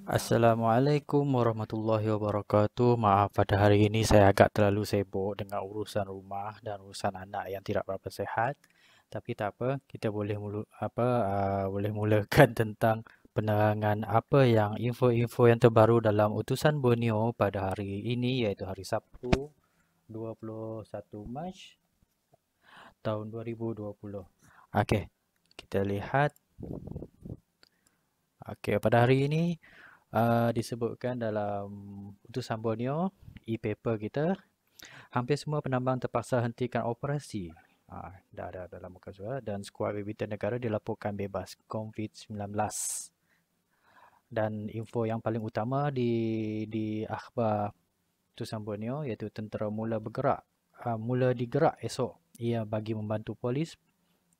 Assalamualaikum warahmatullahi wabarakatuh. Maaf, pada hari ini saya agak terlalu sibuk dengan urusan rumah dan urusan anak yang tidak berapa sehat. Tapi tak apa, kita boleh mulakan tentang penerangan apa yang info-info yang terbaru dalam utusan Borneo pada hari ini, iaitu hari Sabtu 21 Mac tahun 2020. Okey, kita lihat. Okey, pada hari ini disebutkan dalam utusan Borneo e-paper kita, hampir semua penambang terpaksa hentikan operasi. Dah ada dalam muka surat dan skuad badminton negara dilaporkan bebas COVID-19. Dan info yang paling utama di akhbar utusan Borneo iaitu tentera mula digerak esok. Ia bagi membantu polis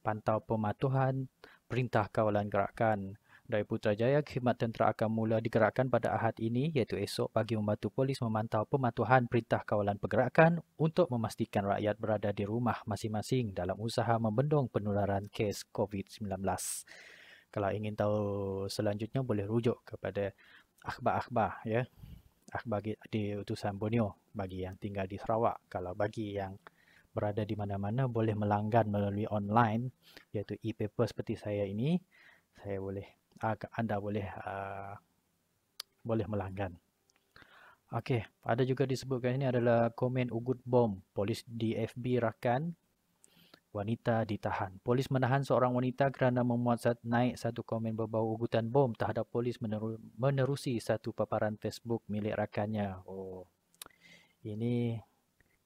pantau pematuhan perintah kawalan gerakan. Dari Putrajaya, khidmat tentera akan mula digerakkan pada Ahad ini iaitu esok bagi membantu polis memantau pematuhan perintah kawalan pergerakan untuk memastikan rakyat berada di rumah masing-masing dalam usaha membendung penularan kes COVID-19. Kalau ingin tahu selanjutnya boleh rujuk kepada akhbar-akhbar ya, akhbar di utusan Borneo bagi yang tinggal di Sarawak. Kalau bagi yang berada di mana-mana boleh melanggan melalui online iaitu e-paper seperti saya ini, saya boleh anda boleh melanggan. Okey, ada juga disebutkan ini adalah komen ugut bom. Polis di FB rakan wanita ditahan. Polis menahan seorang wanita kerana naik satu komen berbau ugutan bom terhadap polis menerusi satu paparan Facebook milik rakannya. Oh, ini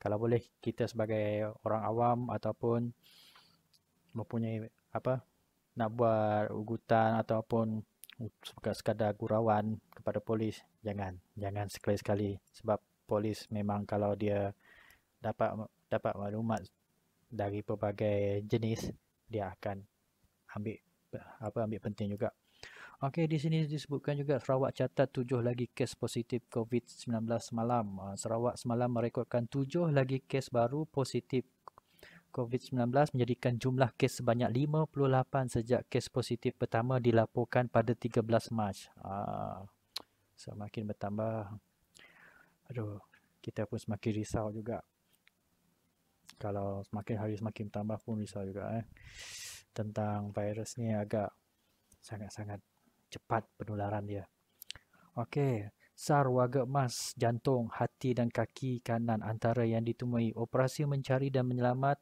kalau boleh kita sebagai orang awam ataupun mempunyai nak buat ugutan ataupun sekadar gurauan kepada polis, jangan sekali-sekali, sebab polis memang kalau dia dapat dapat maklumat dari pelbagai jenis, dia akan ambil ambil penting juga. Okey, di sini disebutkan juga Sarawak catat 7 lagi kes positif COVID-19 semalam. Sarawak semalam merekodkan 7 lagi kes baru positif COVID-19 menjadikan jumlah kes sebanyak 58 sejak kes positif pertama dilaporkan pada 13 Mac. Semakin bertambah. Aduh, kita pun semakin risau juga. Kalau semakin hari semakin bertambah pun risau juga tentang virus ni agak sangat-sangat cepat penularan dia. Okey, SAR warga emas jantung, hati dan kaki kanan antara yang ditemui. Operasi mencari dan menyelamat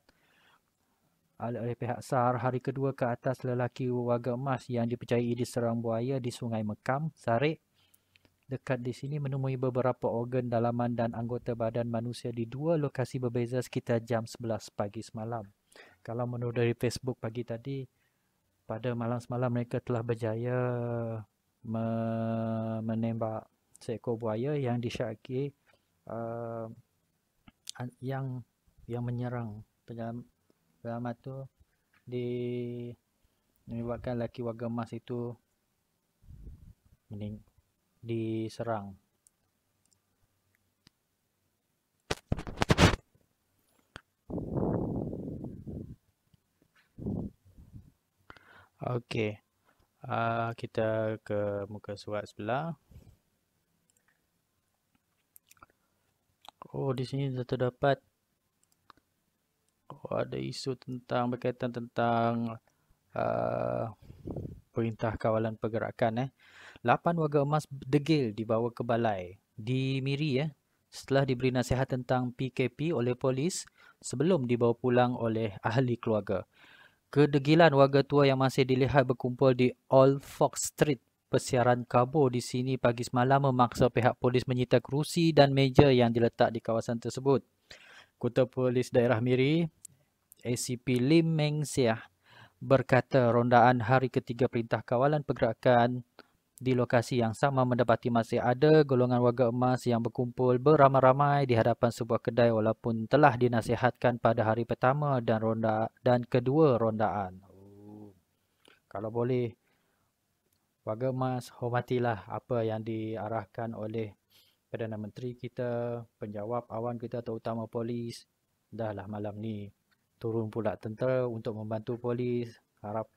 oleh pihak SAR hari kedua ke atas lelaki warga emas yang dipercayai diserang buaya di Sungai Mekam, Sarik. Dekat di sini menemui beberapa organ dalaman dan anggota badan manusia di dua lokasi berbeza sekitar jam 11 pagi semalam. Kalau menurut dari Facebook pagi tadi, pada malam semalam mereka telah berjaya menembak seekor buaya yang disyaki uh, yang menyerang penyelamat tu di menyebabkan lelaki warga emas itu diserang. Okey, kita ke muka surat sebelah. Oh, di sini terdapat ada isu berkaitan tentang uh, perintah kawalan pergerakan. 8 warga emas degil dibawa ke balai di Miri setelah diberi nasihat tentang PKP oleh polis sebelum dibawa pulang oleh ahli keluarga. Kedegilan warga tua yang masih dilihat berkumpul di Old Fox Street, Persiaran Kabo di sini pagi semalam memaksa pihak polis menyita kerusi dan meja yang diletak di kawasan tersebut. Ketua Polis Daerah Miri, ACP Lim Meng Siah, berkata rondaan hari ketiga perintah kawalan pergerakan di lokasi yang sama mendapati masih ada golongan warga emas yang berkumpul beramai-ramai di hadapan sebuah kedai walaupun telah dinasihatkan pada hari pertama dan kedua rondaan. Kalau boleh, warga emas, hormatilah apa yang diarahkan oleh Perdana Menteri kita, penjawab awan kita terutama polis. Dahlah malam ni turun pula tentera untuk membantu polis. Harap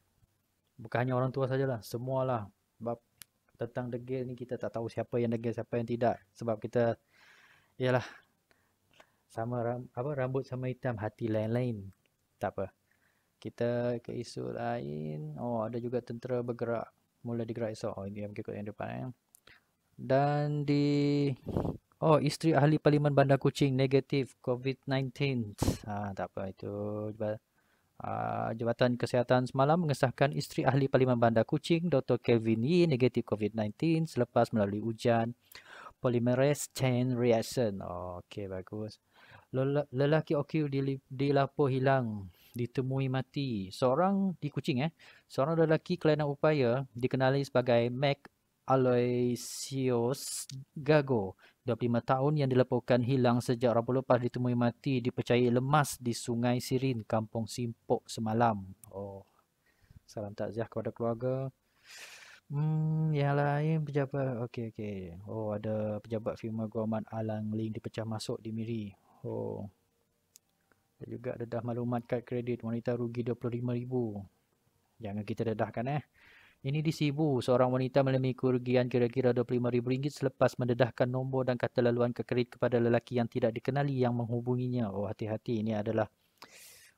bukan hanya orang tua sajalah, semualah. Sebab tentang degil ni kita tak tahu siapa yang degil, siapa yang tidak. Sebab kita, yalah, sama rambut sama hitam, hati lain-lain. Tak apa. Kita ke isu lain. Oh, ada juga tentera bergerak. Mula digerak esok. Oh, ini yang berikut yang depan. Dan oh, isteri ahli Parlimen Bandar Kuching negatif COVID-19. Tak apa itu. Jabatan Kesihatan semalam mengesahkan isteri ahli Parlimen Bandar Kuching, Dr. Kelvin Yee, negatif COVID-19 selepas melalui ujian polymerase chain reaction. Oh, okey, bagus. Lelaki OQ dilapor hilang, ditemui mati. Seorang di Kuching seorang lelaki kelainan upaya dikenali sebagai Mac Aloysius Gago, 25 tahun yang dilaporkan hilang sejak Rabu lepas ditemui mati dipercayai lemas di Sungai Sirin, Kampung Simpok semalam. Oh, salam takziah kepada keluarga. Yang lain pejabat. Okey. Oh, ada pejabat firma Guaman Alang Ling dipecah masuk di Miri. Oh. Dan juga dedah maklumat kad kredit wanita rugi RM25,000. Jangan kita dedahkan Ini di Sibu, seorang wanita mengalami kerugian kira-kira RM25,000 selepas mendedahkan nombor dan kata laluan kad kredit kepada lelaki yang tidak dikenali yang menghubunginya. Oh, hati-hati, ini adalah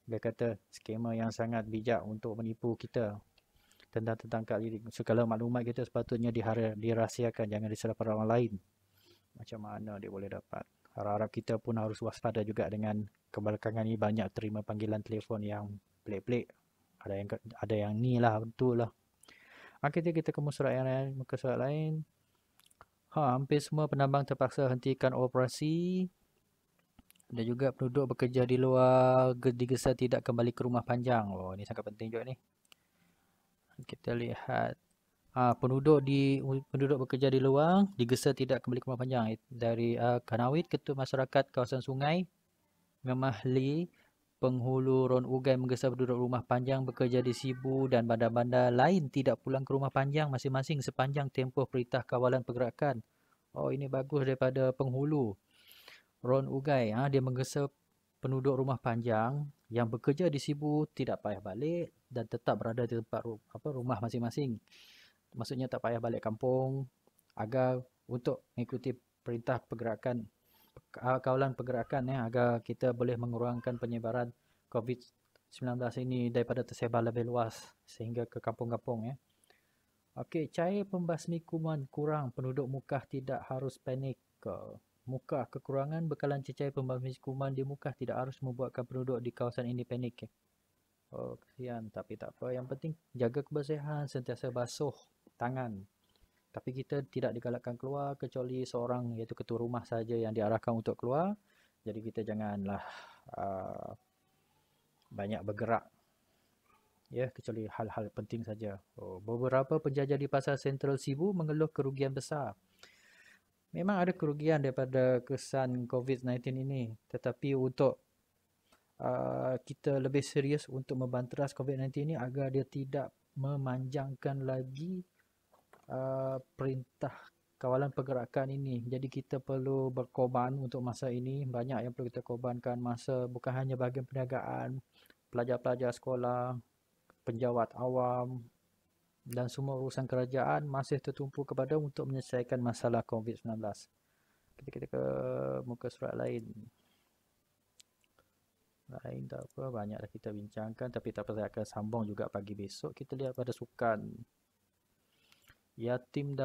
dia kata skema yang sangat bijak untuk menipu kita tentang kad kredit. Segala maklumat kita sepatutnya dirahsiakan, jangan diserah pada orang lain. Macam mana dia boleh dapat? Harap-harap kita pun harus waspada juga dengan kebelakangan ini banyak terima panggilan telefon yang pelik-pelik. Ada yang ni lah, betul lah. Kita ke muka surat lain. Hampir semua penambang terpaksa hentikan operasi. Dan juga penduduk bekerja di luar digesa tidak kembali ke rumah panjang. Oh, ini sangat penting juga ni. Kita lihat. Penduduk bekerja di luar digesa tidak kembali ke rumah panjang. Dari Kanawit, Ketua Masyarakat Kawasan Sungai Ngemahli Penghulu Ron Ugai menggesa penduduk rumah panjang bekerja di Sibu dan bandar-bandar lain tidak pulang ke rumah panjang masing-masing sepanjang tempoh perintah kawalan pergerakan. Oh, ini bagus daripada penghulu Ron Ugai. Dia menggesa penduduk rumah panjang yang bekerja di Sibu tidak payah balik dan tetap berada di tempat rumah masing-masing. Maksudnya tak payah balik kampung agar untuk mengikuti perintah pergerakan kawalan pergerakan agar kita boleh mengurangkan penyebaran COVID-19 ini daripada tersebar lebih luas sehingga ke kampung-kampung Okey, cair pembasmi kuman kurang, penduduk Mukah tidak harus panik. Mukah kekurangan bekalan cecair pembasmi kuman di Mukah tidak harus membuatkan penduduk di kawasan ini panik. Oh, kesian, tapi tak apa. Yang penting jaga kebersihan, sentiasa basuh tangan. Tapi kita tidak digalakkan keluar kecuali seorang iaitu ketua rumah saja yang diarahkan untuk keluar. Jadi kita janganlah banyak bergerak. Kecuali hal-hal penting saja. Beberapa penjajah di pasar Sentral Sibu mengeluh kerugian besar. Memang ada kerugian daripada kesan COVID-19 ini. Tetapi untuk kita lebih serius untuk membanteras COVID-19 ini agar dia tidak memanjangkan lagi perintah kawalan pergerakan ini. Jadi kita perlu berkorban untuk masa ini. Banyak yang perlu kita korbankan masa, bukan hanya bahagian perniagaan, pelajar-pelajar sekolah, penjawat awam dan semua urusan kerajaan masih tertumpu kepada untuk menyelesaikan masalah COVID-19. Kita ke muka surat lain. Tak apa, banyaklah kita bincangkan, tapi tak apa, saya akan sambung juga pagi besok. Kita lihat pada sukan. Yatim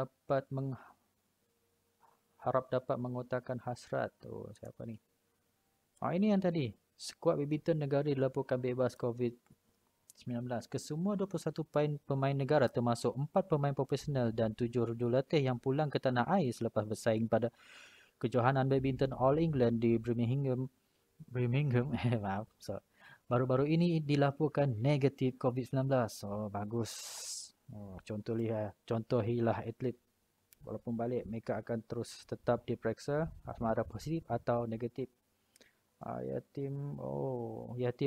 harap dapat mengotakkan hasrat. Oh, siapa ni? Ini yang tadi. Skuad badminton negara dilaporkan bebas COVID-19. Kesemua 21 pemain negara termasuk 4 pemain profesional dan 7 jurulatih yang pulang ke tanah air selepas bersaing pada kejohanan badminton All England di Birmingham. Baru-baru ini dilaporkan negatif COVID-19. Oh, bagus. Contohilah atlet. Walaupun balik, mereka akan terus tetap diperiksa sama ada positif atau negatif. Yatim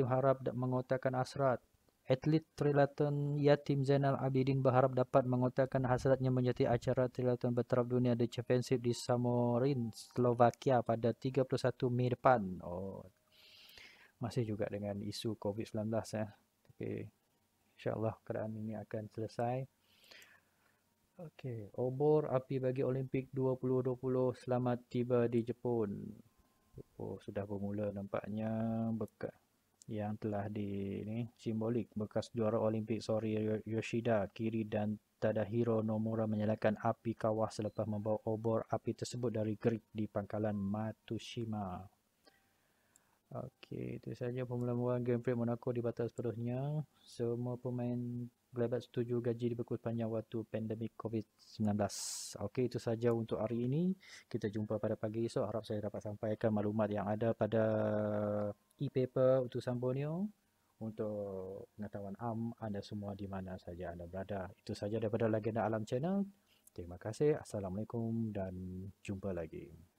harap mengotakkan hasrat. Atlet triathlon Yatim Zainal Abidin berharap dapat mengotakkan hasratnya menyertai acara triathlon bertaraf dunia The Championship di Samorin, Slovakia pada 31 Mei depan. Masih juga dengan isu COVID-19 Tapi insya-Allah keadaan ini akan selesai. Okey, obor api bagi Olimpik 2020 selamat tiba di Jepun. Oh, sudah bermula nampaknya bekas yang telah di ni simbolik bekas juara Olimpik Sori Yoshida, Kiri dan Tadahiro Nomura menyalakan api kawah selepas membawa obor api tersebut dari gerik di pangkalan Matsushima. Okey, itu saja permulaan Grand Prix Monaco dibatal sepenuhnya. Semua pemain gelabat setuju gaji dibekuk sepanjang waktu pandemik COVID-19. Okey, itu saja untuk hari ini. Kita jumpa pada pagi esok. Harap saya dapat sampaikan maklumat yang ada pada e-paper utusan Borneo untuk pengetahuan anda semua di mana saja anda berada. Itu saja daripada Legenda Alam Channel. Terima kasih. Assalamualaikum dan jumpa lagi.